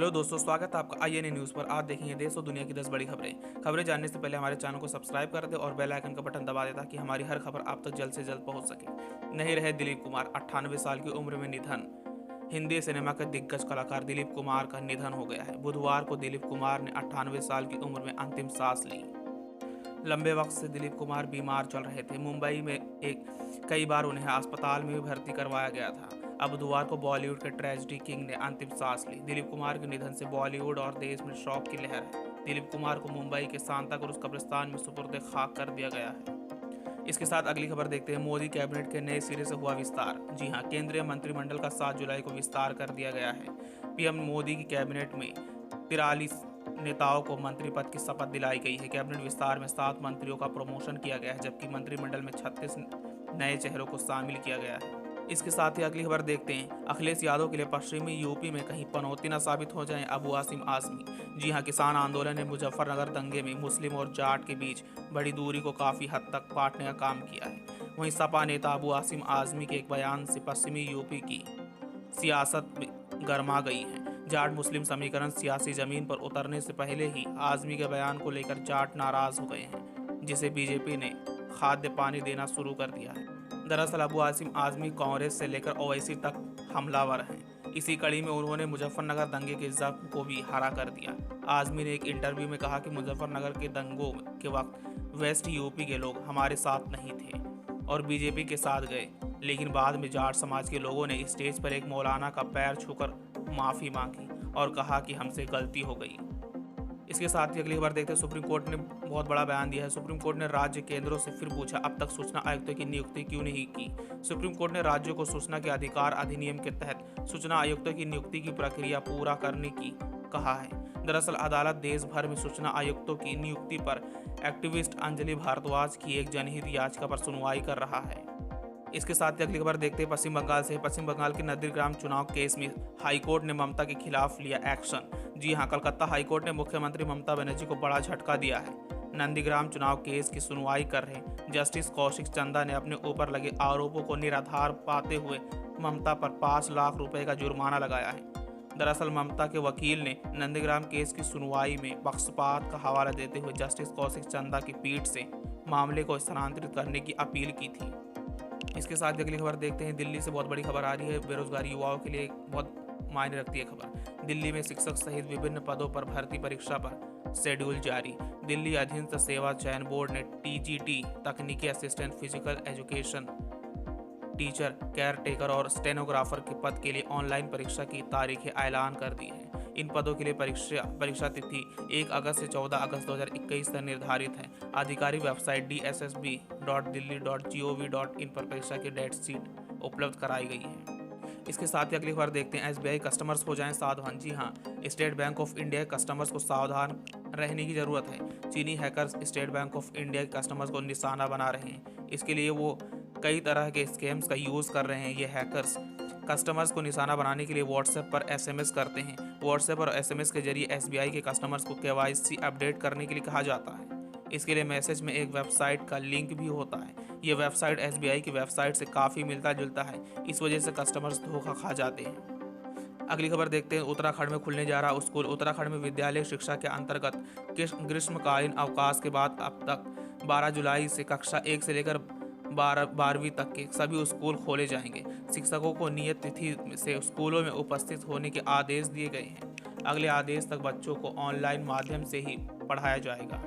Hello दोस्तों, स्वागत है आपका INA न्यूज़ पर। आज देखेंगे देश और दुनिया की 10 बड़ी खबरें जानने से पहले हमारे चैनल को सब्सक्राइब कर दे और बेल आइकन का बटन दबा दे ताकि हमारी हर खबर आप तक जल्द से जल्द पहुंच सके। नहीं रहे दिलीप कुमार, 98 साल की उम्र में निधन। हिंदी सिनेमा के दिग्गज कलाकार दिलीप कुमार का निधन हो गया है। बुधवार को दिलीप कुमार ने 98 साल की उम्र में अंतिम सांस ली। लंबे वक्त से दिलीप कुमार बीमार चल रहे थे। मुंबई में कई बार उन्हें अस्पताल में भी भर्ती करवाया गया था। अब बुधवार को बॉलीवुड के ट्रेजेडी किंग ने अंतिम सांस ली। दिलीप कुमार के निधन से बॉलीवुड और देश में शोक की लहर है। दिलीप कुमार को मुंबई के सांताक्रूज कब्रिस्तान में सुपुर्द खाक कर दिया गया है। इसके साथ अगली खबर देखते हैं। मोदी कैबिनेट के नए सिरे से हुआ विस्तार। जी हां, केंद्रीय मंत्रिमंडल का 7 जुलाई को विस्तार कर दिया गया है। पीएम मोदी की कैबिनेट में 43 नेताओं को मंत्री पद की शपथ दिलाई गई है। कैबिनेट विस्तार में 7 मंत्रियों का प्रमोशन किया गया है, जबकि मंत्रिमंडल में 36 नए चेहरों को शामिल किया गया है। इसके साथ ही अगली खबर देखते हैं। अखिलेश यादव के लिए पश्चिमी यूपी में कहीं पनौती न साबित हो जाए अबू आसिम आजमी। जी हां, किसान आंदोलन ने मुजफ्फरनगर दंगे में मुस्लिम और जाट के बीच बड़ी दूरी को काफी हद तक बांटने का काम किया है। वहीं सपा नेता अबू आसिम आजमी के एक बयान से पश्चिमी यूपी की सियासत गर्मा गई है। जाट मुस्लिम समीकरण सियासी जमीन पर उतरने से पहले ही आजमी के बयान को लेकर जाट नाराज हो गए हैं, जिसे बीजेपी ने खाद्य पानी देना शुरू कर दिया है। दरअसल अबू आसिम आजमी कांग्रेस से लेकर ओवैसी तक हमलावर हैं। इसी कड़ी में उन्होंने मुजफ्फरनगर दंगे के जख्म को भी हरा कर दिया। आजमी ने एक इंटरव्यू में कहा कि मुजफ्फरनगर के दंगों के वक्त वेस्ट यूपी के लोग हमारे साथ नहीं थे और बीजेपी के साथ गए, लेकिन बाद में जाट समाज के लोगों ने स्टेज पर एक मौलाना का पैर छूकर माफी मांगी और कहा कि हमसे गलती हो गई। इसके साथ ही अगली खबर देखते हैं। सुप्रीम कोर्ट ने बहुत बड़ा बयान दिया है। सुप्रीम कोर्ट ने राज्य केंद्रों से फिर पूछा, अब तक सूचना आयुक्तों की नियुक्ति क्यों नहीं की। सुप्रीम कोर्ट ने राज्यों को सूचना के अधिकार अधिनियम के तहत सूचना आयुक्तों की नियुक्ति की प्रक्रिया पूरा करने की कहा है। दरअसल अदालत देश भर में सूचना आयुक्तों की नियुक्ति पर एक्टिविस्ट अंजलि भारद्वाज की एक जनहित याचिका पर सुनवाई कर रहा है। इसके साथ ही अगली खबर देखते हैं पश्चिम बंगाल से। पश्चिम बंगाल के नंदीग्राम चुनाव केस में हाईकोर्ट ने ममता के खिलाफ लिया एक्शन। जी हां, कलकत्ता हाईकोर्ट ने मुख्यमंत्री ममता बनर्जी को बड़ा झटका दिया है। नंदीग्राम चुनाव केस की सुनवाई कर रहे जस्टिस कौशिक चंदा ने अपने ऊपर लगे आरोपों को निराधार पाते हुए ममता पर 5 लाख रुपए का जुर्माना लगाया है। दरअसल ममता के वकील ने नंदीग्राम केस की सुनवाई में पक्षपात का हवाला देते हुए जस्टिस कौशिक चंदा की पीठ से मामले को स्थानांतरित करने की अपील की थी। इसके साथ अगली खबर देखते हैं। दिल्ली से बहुत बड़ी खबर आ रही है। बेरोजगार युवाओं के लिए बहुत मायने रखती है खबर। दिल्ली में शिक्षक सहित विभिन्न पदों पर भर्ती परीक्षा पर शेड्यूल जारी। दिल्ली अधीनस्थ सेवा चयन बोर्ड ने TGT तकनीकी assistant, physical education teacher, care taker और स्टेनोग्राफर के पद के लिए ऑनलाइन परीक्षा की तारीखें ऐलान कर दी है। इन पदों के लिए परीक्षा तिथि 1 अगस्त से 14 अगस्त 2021 तक निर्धारित है। आधिकारिक वेबसाइट dssb.delhi.gov.in पर परीक्षा की डेट शीट उपलब्ध कराई गई है। इसके साथ ही अगली खबर देखते हैं। SBI कस्टमर्स हो जाएं सावधान। जी हां, स्टेट बैंक ऑफ इंडिया के कस्टमर्स को सावधान रहने की जरूरत है। चीनी hackers state bank of India के कस्टमर्स को निशाना बना रहे हैं। इसके लिए वो कई तरह के स्कैम्स का यूज़ कर रहे हैं। ये हैकर्स कस्टमर्स को निशाना बनाने के लिए व्हाट्सएप पर SMS करते हैं। व्हाट्सएप और SMS के जरिए SBI के कस्टमर्स को KYC अपडेट करने के लिए कहा जाता है। इसके लिए मैसेज में एक वेबसाइट का लिंक भी होता है। ये वेबसाइट SBI की वेबसाइट से काफ़ी मिलता जुलता है। इस वजह से कस्टमर्स धोखा खा जाते हैं। अगली खबर देखते हैं। उत्तराखंड में खुलने जा रहा स्कूल। उत्तराखंड में विद्यालय शिक्षा के अंतर्गत ग्रीष्मकालीन अवकाश के बाद अब तक 12 जुलाई से कक्षा 1 से लेकर 12वीं तक के सभी स्कूल खोले जाएंगे। शिक्षकों को नियत तिथि से स्कूलों में उपस्थित होने के आदेश दिए गए हैं। अगले आदेश तक बच्चों को ऑनलाइन माध्यम से ही पढ़ाया जाएगा।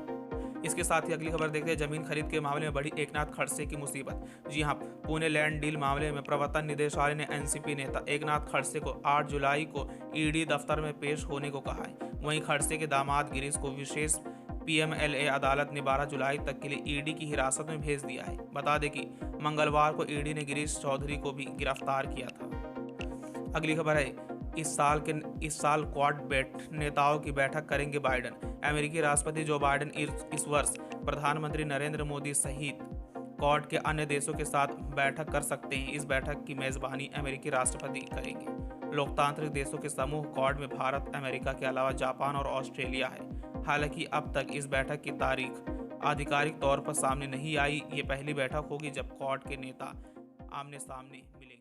इसके साथ ही अगली खबर देखते हैं। जमीन खरीद के मामले में बड़ी एकनाथ खड़से की मुसीबत। जी हां, पुणे लैंड डील मामले में प्रवर्तन निदेशालय ने NCP नेता एकनाथ खड़से को 8 जुलाई को ED दफ्तर में पेश होने को कहा है। वहीं खड़से के दामाद गिरीश को विशेष PMLA अदालत ने 12 जुलाई तक के लिए ED की हिरासत में भेज दिया है। बता दें कि मंगलवार को ED ने गिरीश चौधरी को भी गिरफ्तार किया था। अगली खबर है। इस साल क्वाड नेताओं की बैठक करेंगे बाइडेन। अमेरिकी राष्ट्रपति जो बाइडेन इस वर्ष प्रधानमंत्री नरेंद्र मोदी सहित क्वाड के अन्य देशों के साथ बैठक कर सकते हैं। इस बैठक की मेजबानी अमेरिकी राष्ट्रपति करेंगे। लोकतांत्रिक देशों के समूह क्वाड में भारत, अमेरिका के अलावा जापान और ऑस्ट्रेलिया है। हालांकि अब तक इस बैठक की तारीख आधिकारिक तौर पर सामने नहीं आई। ये पहली बैठक होगी जब क्वाड के नेता आमने सामने मिलेंगे।